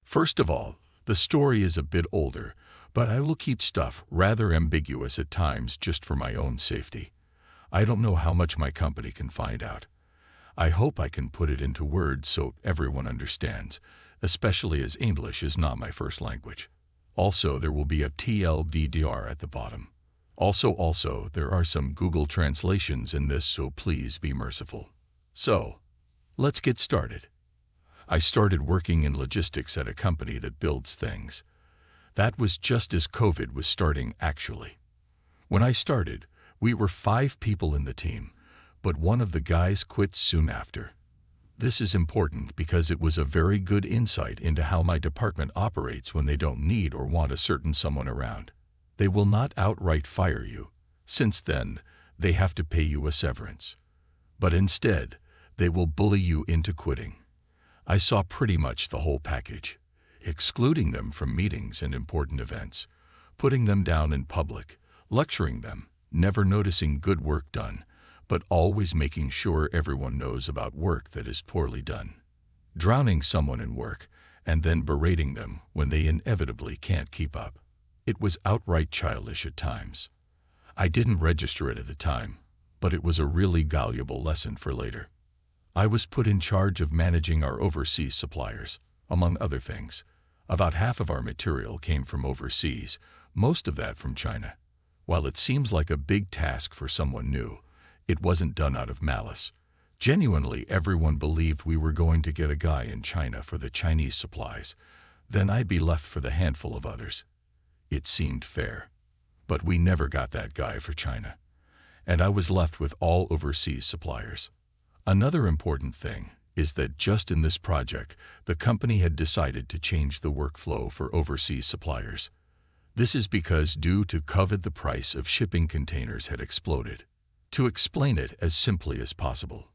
First of all, the story is a bit older, but I will keep stuff rather ambiguous at times just for my own safety. I don't know how much my company can find out. I hope I can put it into words so everyone understands, especially as English is not my first language. Also, there will be a TLDR at the bottom. Also, there are some Google translations in this, so please be merciful. So, let's get started. I started working in logistics at a company that builds things. That was just as COVID was starting, actually. When I started, we were 5 people in the team, but one of the guys quit soon after. This is important because it was a very good insight into how my department operates when they don't need or want a certain someone around. They will not outright fire you, since then they have to pay you a severance. But instead, they will bully you into quitting. I saw pretty much the whole package, excluding them from meetings and important events, putting them down in public, lecturing them, never noticing good work done, but always making sure everyone knows about work that is poorly done, drowning someone in work, and then berating them when they inevitably can't keep up. It was outright childish at times. I didn't register it at the time, but it was a really valuable lesson for later. I was put in charge of managing our overseas suppliers, among other things. About half of our material came from overseas, most of that from China. While it seems like a big task for someone new, it wasn't done out of malice. Genuinely, everyone believed we were going to get a guy in China for the Chinese supplies. Then I'd be left for the handful of others. It seemed fair. But we never got that guy for China. And I was left with all overseas suppliers. Another important thing is that just in this project, the company had decided to change the workflow for overseas suppliers. This is because due to COVID, the price of shipping containers had exploded. To explain it as simply as possible,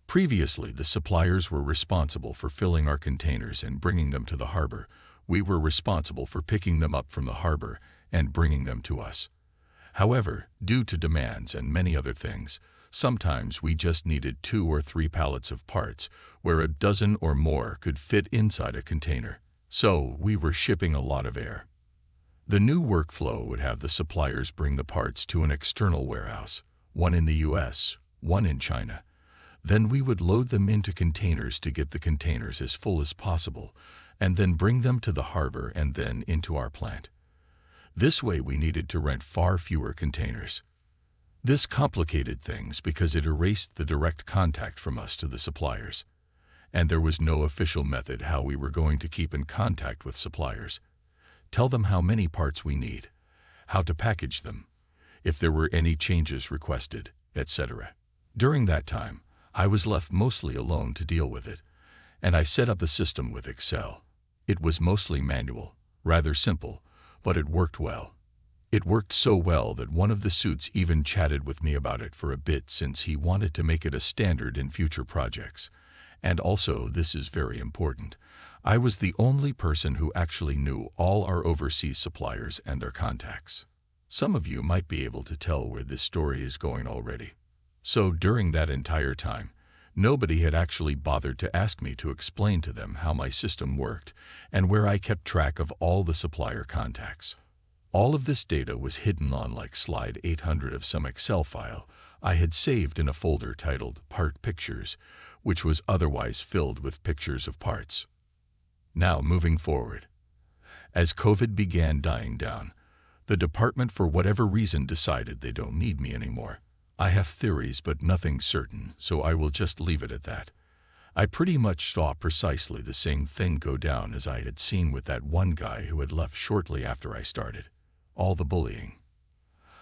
previously the suppliers were responsible for filling our containers and bringing them to the harbor. We were responsible for picking them up from the harbor and bringing them to us. However, due to demands and many other things, sometimes we just needed 2 or 3 pallets of parts, where a dozen or more could fit inside a container. So we were shipping a lot of air. The new workflow would have the suppliers bring the parts to an external warehouse, one in the US, one in China. Then we would load them into containers to get the containers as full as possible, and then bring them to the harbor and then into our plant. This way we needed to rent far fewer containers. This complicated things because it erased the direct contact from us to the suppliers. And there was no official method how we were going to keep in contact with suppliers. Tell them how many parts we need, how to package them, if there were any changes requested, etc. During that time, I was left mostly alone to deal with it, and I set up a system with Excel. It was mostly manual, rather simple, but it worked well. It worked so well that one of the suits even chatted with me about it for a bit since he wanted to make it a standard in future projects. And also, this is very important, I was the only person who actually knew all our overseas suppliers and their contacts. Some of you might be able to tell where this story is going already. So during that entire time, nobody had actually bothered to ask me to explain to them how my system worked and where I kept track of all the supplier contacts. All of this data was hidden on like slide 800 of some Excel file I had saved in a folder titled Part Pictures, which was otherwise filled with pictures of parts. Now moving forward. As COVID began dying down, the department for whatever reason decided they don't need me anymore. I have theories but nothing certain, so I will just leave it at that. I pretty much saw precisely the same thing go down as I had seen with that one guy who had left shortly after I started. All the bullying.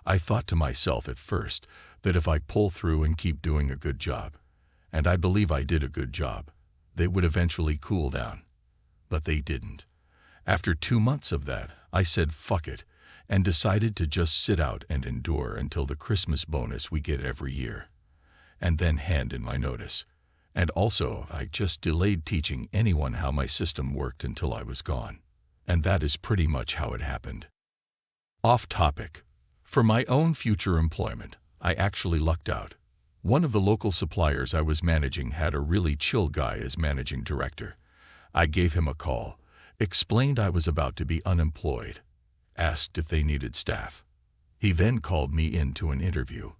I thought to myself at first that if I pull through and keep doing a good job, and I believe I did a good job, they would eventually cool down. But they didn't. After 2 months of that, I said fuck it, and decided to just sit out and endure until the Christmas bonus we get every year, and then hand in my notice. And also, I just delayed teaching anyone how my system worked until I was gone. And that is pretty much how it happened. Off topic. For my own future employment, I actually lucked out. One of the local suppliers I was managing had a really chill guy as managing director. I gave him a call, explained I was about to be unemployed, asked if they needed staff. He then called me in to an interview.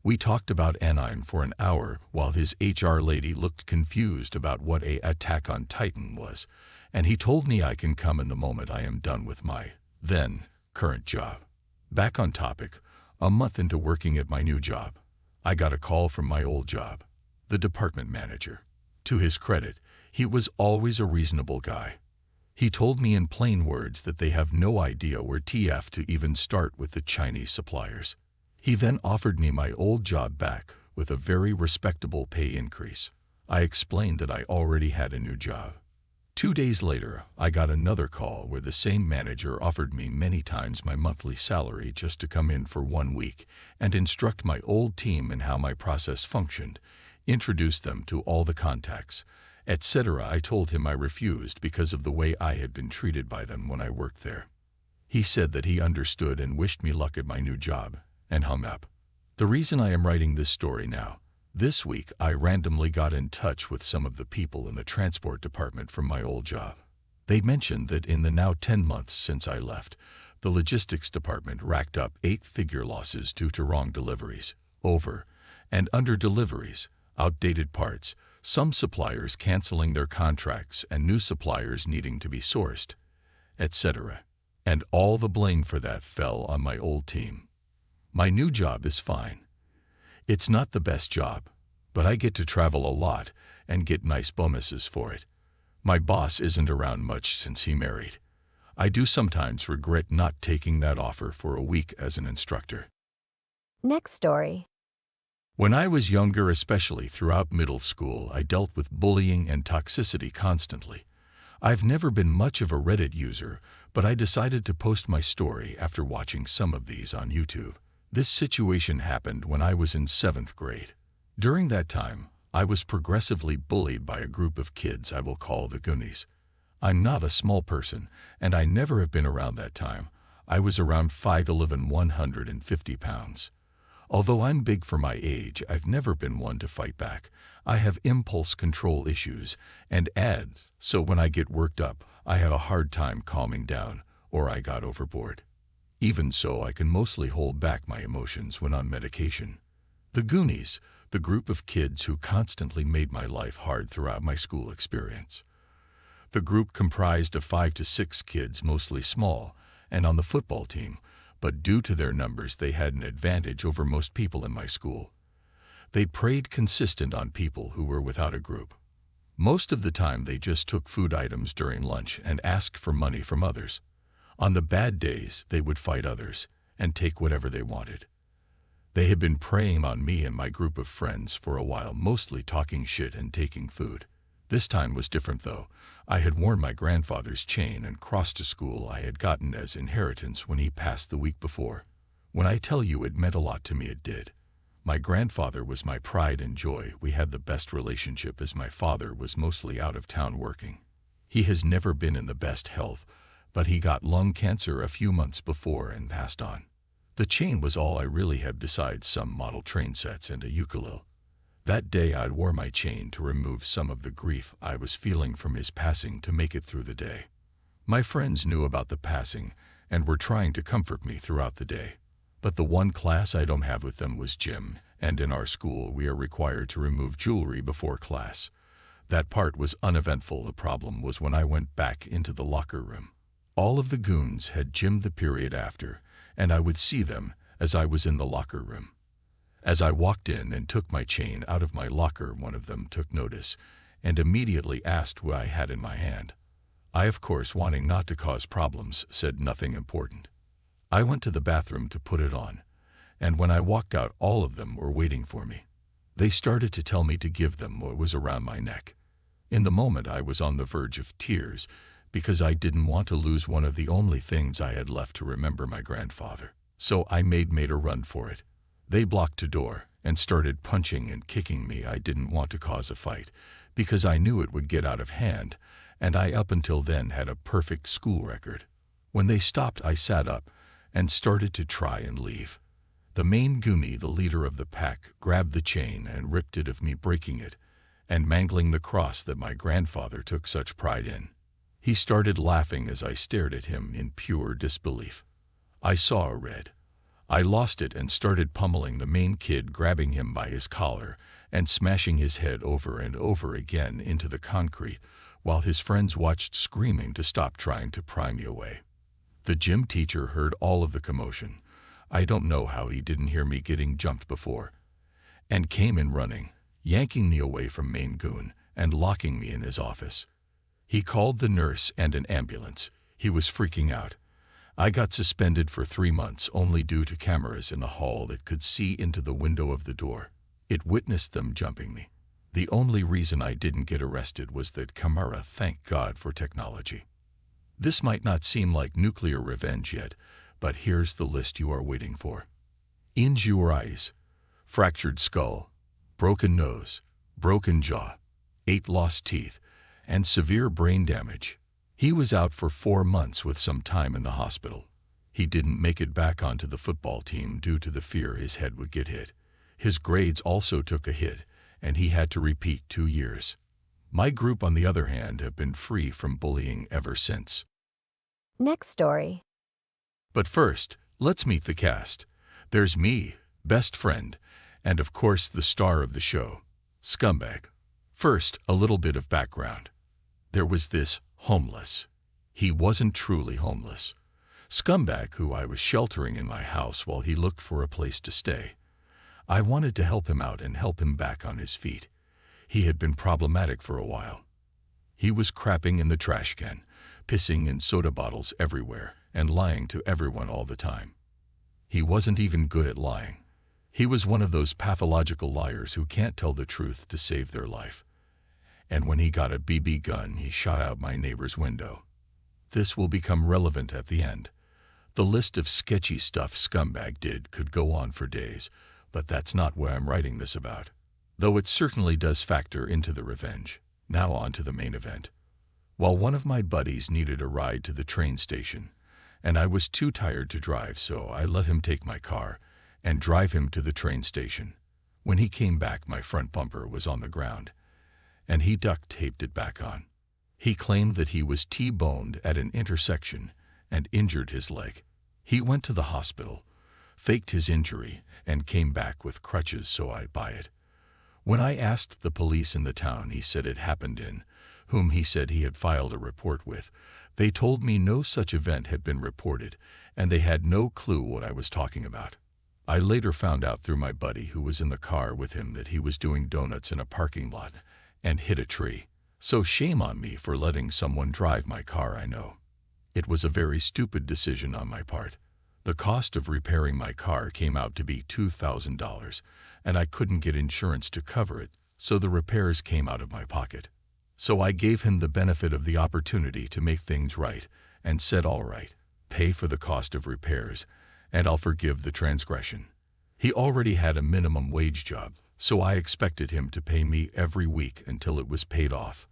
We talked about Anine for an hour while his HR lady looked confused about what a Attack on Titan was, and he told me I can come in the moment I am done with my, then, current job. Back on topic, a month into working at my new job, I got a call from my old job, the department manager. To his credit, he was always a reasonable guy. He told me in plain words that they have no idea where TF to even start with the Chinese suppliers. He then offered me my old job back with a very respectable pay increase. I explained that I already had a new job. 2 days later, I got another call where the same manager offered me many times my monthly salary just to come in for 1 week and instruct my old team in how my process functioned, introduce them to all the contacts, etc. I told him I refused because of the way I had been treated by them when I worked there. He said that he understood and wished me luck at my new job, and hung up. The reason I am writing this story now, this week I randomly got in touch with some of the people in the transport department from my old job. They mentioned that in the now 10 months since I left, the logistics department racked up 8-figure losses due to wrong deliveries, over and under deliveries, outdated parts, some suppliers canceling their contracts and new suppliers needing to be sourced, etc. And all the blame for that fell on my old team. My new job is fine. It's not the best job, but I get to travel a lot and get nice bonuses for it. My boss isn't around much since he married. I do sometimes regret not taking that offer for a week as an instructor. Next story. When I was younger, especially throughout middle school, I dealt with bullying and toxicity constantly. I've never been much of a Reddit user, but I decided to post my story after watching some of these on YouTube. This situation happened when I was in 7th grade. During that time, I was progressively bullied by a group of kids I will call the Goonies. I'm not a small person, and I never have been around that time. I was around 5'11", 150 pounds. Although I'm big for my age, I've never been one to fight back. I have impulse control issues and ads, so when I get worked up, I have a hard time calming down, or I got overboard. Even so, I can mostly hold back my emotions when on medication. The Goonies, the group of kids who constantly made my life hard throughout my school experience. The group comprised of 5 to 6 kids, mostly small, and on the football team, but due to their numbers they had an advantage over most people in my school. They preyed consistent on people who were without a group. Most of the time they just took food items during lunch and asked for money from others. On the bad days, they would fight others and take whatever they wanted. They had been preying on me and my group of friends for a while, mostly talking shit and taking food. This time was different though. I had worn my grandfather's chain and crossed to school I had gotten as inheritance when he passed the week before. When I tell you it meant a lot to me, it did. My grandfather was my pride and joy. We had the best relationship as my father was mostly out of town working. He has never been in the best health, but he got lung cancer a few months before and passed on. The chain was all I really had besides some model train sets and a ukulele. That day I wore my chain to remove some of the grief I was feeling from his passing to make it through the day. My friends knew about the passing and were trying to comfort me throughout the day. But the one class I don't have with them was gym, and in our school we are required to remove jewelry before class. That part was uneventful. The problem was when I went back into the locker room. All of the goons had gym the period after, and I would see them as I was in the locker room. As I walked in and took my chain out of my locker, one of them took notice and immediately asked what I had in my hand. I, of course, wanting not to cause problems, said nothing important. I went to the bathroom to put it on, and when I walked out, all of them were waiting for me. They started to tell me to give them what was around my neck. In the moment, I was on the verge of tears, because I didn't want to lose one of the only things I had left to remember my grandfather. So I made a run for it. They blocked a door and started punching and kicking me. I didn't want to cause a fight because I knew it would get out of hand, and I up until then had a perfect school record. When they stopped, I sat up and started to try and leave. The main Goonie, the leader of the pack, grabbed the chain and ripped it of me, breaking it and mangling the cross that my grandfather took such pride in. He started laughing as I stared at him in pure disbelief. I saw a red. I lost it and started pummeling the main kid, grabbing him by his collar and smashing his head over and over again into the concrete, while his friends watched, screaming to stop trying to pry me away. The gym teacher heard all of the commotion. I don't know how he didn't hear me getting jumped before, and came in running, yanking me away from main goon and locking me in his office. He called the nurse and an ambulance. He was freaking out. I got suspended for 3 months only due to cameras in the hall that could see into the window of the door. It witnessed them jumping me. The only reason I didn't get arrested was that camera, thank God for technology. This might not seem like nuclear revenge yet, but here's the list you are waiting for. Injuries: fractured skull, broken nose, broken jaw, 8 lost teeth, and severe brain damage. He was out for 4 months with some time in the hospital. He didn't make it back onto the football team due to the fear his head would get hit. His grades also took a hit, and he had to repeat 2 years. My group, on the other hand, have been free from bullying ever since. Next story. But first, let's meet the cast. There's me, best friend, and of course the star of the show, Scumbag. First, a little bit of background. There was this homeless. He wasn't truly homeless. Scumbag, who I was sheltering in my house while he looked for a place to stay. I wanted to help him out and help him back on his feet. He had been problematic for a while. He was crapping in the trash can, pissing in soda bottles everywhere, and lying to everyone all the time. He wasn't even good at lying. He was one of those pathological liars who can't tell the truth to save their life. And when he got a BB gun, he shot out my neighbor's window. This will become relevant at the end. The list of sketchy stuff Scumbag did could go on for days, but that's not what I'm writing this about. Though it certainly does factor into the revenge. Now on to the main event. While one of my buddies needed a ride to the train station, and I was too tired to drive, so I let him take my car and drive him to the train station. When he came back, my front bumper was on the ground, and he duct taped it back on. He claimed that he was T-boned at an intersection and injured his leg. He went to the hospital, faked his injury, and came back with crutches, so I buy it. When I asked the police in the town he said it happened in, whom he said he had filed a report with, they told me no such event had been reported, and they had no clue what I was talking about. I later found out through my buddy who was in the car with him that he was doing donuts in a parking lot and hit a tree. So shame on me for letting someone drive my car, I know. It was a very stupid decision on my part. The cost of repairing my car came out to be $2,000, and I couldn't get insurance to cover it, so the repairs came out of my pocket. So I gave him the benefit of the opportunity to make things right and said, all right, pay for the cost of repairs, and I'll forgive the transgression. He already had a minimum wage job, so I expected him to pay me every week until it was paid off.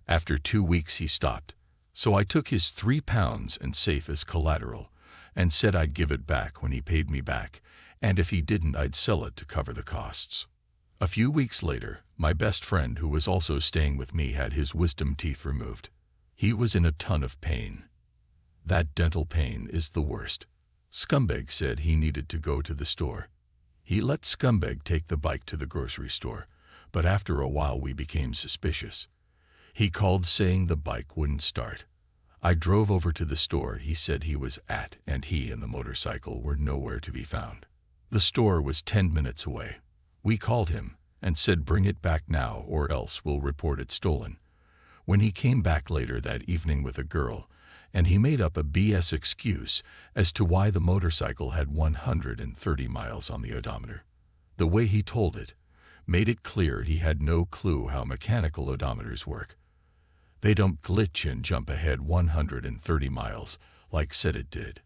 After 2 weeks he stopped, so I took his £3 and safe as collateral and said I'd give it back when he paid me back, and if he didn't I'd sell it to cover the costs. A few weeks later, my best friend who was also staying with me had his wisdom teeth removed. He was in a ton of pain. That dental pain is the worst. Scumbag said he needed to go to the store. He let Scumbag take the bike to the grocery store, but after a while we became suspicious. He called saying the bike wouldn't start. I drove over to the store he said he was at, and he and the motorcycle were nowhere to be found. The store was 10 minutes away. We called him and said bring it back now or else we'll report it stolen. When he came back later that evening with a girl, and he made up a BS excuse as to why the motorcycle had 130 miles on the odometer. The way he told it made it clear he had no clue how mechanical odometers work. They don't glitch and jump ahead 130 miles like said it did.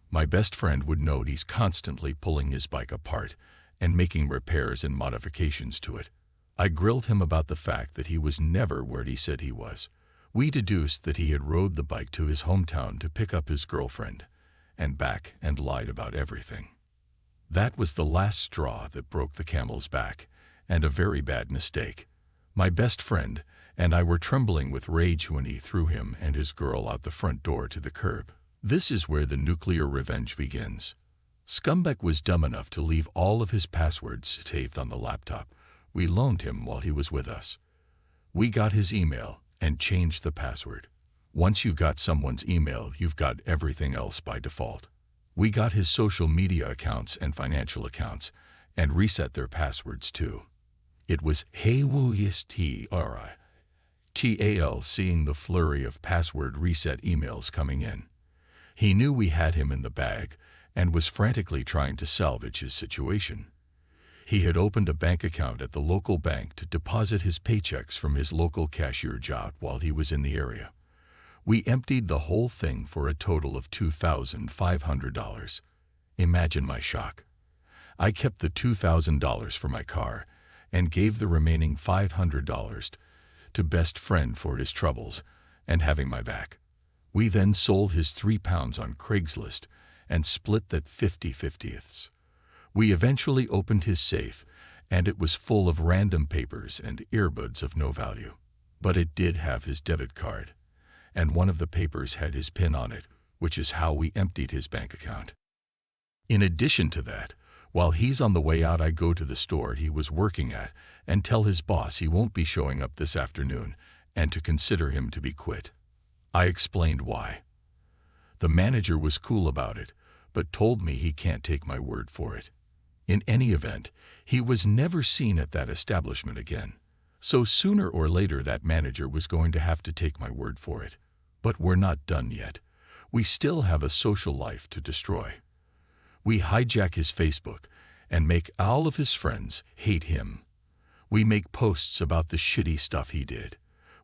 My best friend would note he's constantly pulling his bike apart and making repairs and modifications to it. I grilled him about the fact that he was never where he said he was. We deduced that he had rode the bike to his hometown to pick up his girlfriend and back and lied about everything. That was the last straw that broke the camel's back, and a very bad mistake. My best friend and I were trembling with rage when he threw him and his girl out the front door to the curb. This is where the nuclear revenge begins. Scumbag was dumb enough to leave all of his passwords saved on the laptop we loaned him while he was with us. We got his email and changed the password. Once you've got someone's email, you've got everything else by default. We got his social media accounts and financial accounts and reset their passwords too. It was HeyWoyisTRI-TAL seeing the flurry of password reset emails coming in. He knew we had him in the bag and was frantically trying to salvage his situation. He had opened a bank account at the local bank to deposit his paychecks from his local cashier job while he was in the area. We emptied the whole thing for a total of $2,500. Imagine my shock. I kept the $2,000 for my car and gave the remaining $500 to best friend for his troubles and having my back. We then sold his 3 pounds on Craigslist and split that 50/50ths. We eventually opened his safe, and it was full of random papers and earbuds of no value. But it did have his debit card, and one of the papers had his PIN on it, which is how we emptied his bank account. In addition to that, while he's on the way out, I go to the store he was working at and tell his boss he won't be showing up this afternoon and to consider him to be quit. I explained why. The manager was cool about it, but told me he can't take my word for it. In any event, he was never seen at that establishment again. So sooner or later that manager was going to have to take my word for it. But we're not done yet. We still have a social life to destroy. We hijack his Facebook and make all of his friends hate him. We make posts about the shitty stuff he did.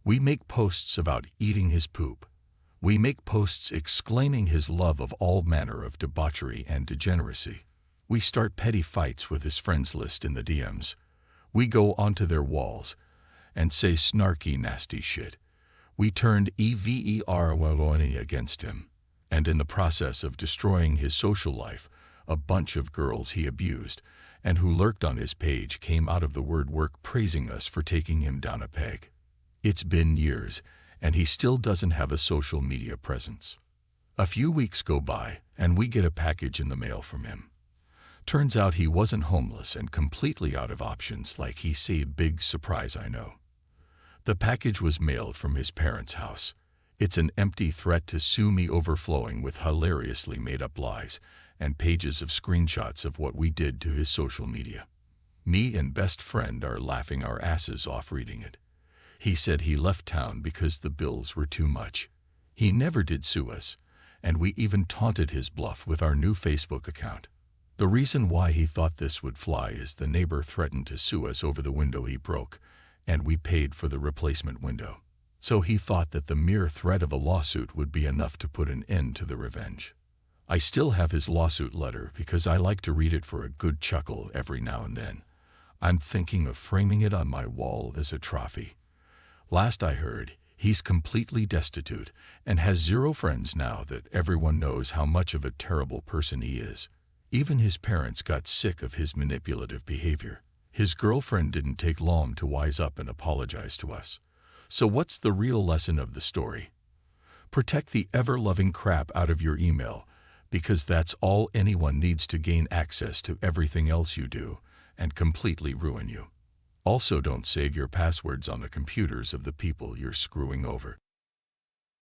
We make posts about eating his poop. We make posts exclaiming his love of all manner of debauchery and degeneracy. We start petty fights with his friends list in the DMs. We go onto their walls and say snarky, nasty shit. We turned everyone against him, and in the process of destroying his social life, a bunch of girls he abused and who lurked on his page came out of the word work praising us for taking him down a peg. It's been years, and he still doesn't have a social media presence. A few weeks go by, and we get a package in the mail from him. Turns out he wasn't homeless and completely out of options like he said. Big surprise, I know. The package was mailed from his parents' house. It's an empty threat to sue me overflowing with hilariously made-up lies and pages of screenshots of what we did to his social media. Me and best friend are laughing our asses off reading it. He said he left town because the bills were too much. He never did sue us, and we even taunted his bluff with our new Facebook account. The reason why he thought this would fly is the neighbor threatened to sue us over the window he broke, and we paid for the replacement window. So he thought that the mere threat of a lawsuit would be enough to put an end to the revenge. I still have his lawsuit letter because I like to read it for a good chuckle every now and then. I'm thinking of framing it on my wall as a trophy. Last I heard, he's completely destitute and has 0 friends now that everyone knows how much of a terrible person he is. Even his parents got sick of his manipulative behavior. His girlfriend didn't take long to wise up and apologize to us. So what's the real lesson of the story? Protect the ever-loving crap out of your email, because that's all anyone needs to gain access to everything else you do and completely ruin you. Also, don't save your passwords on the computers of the people you're screwing over.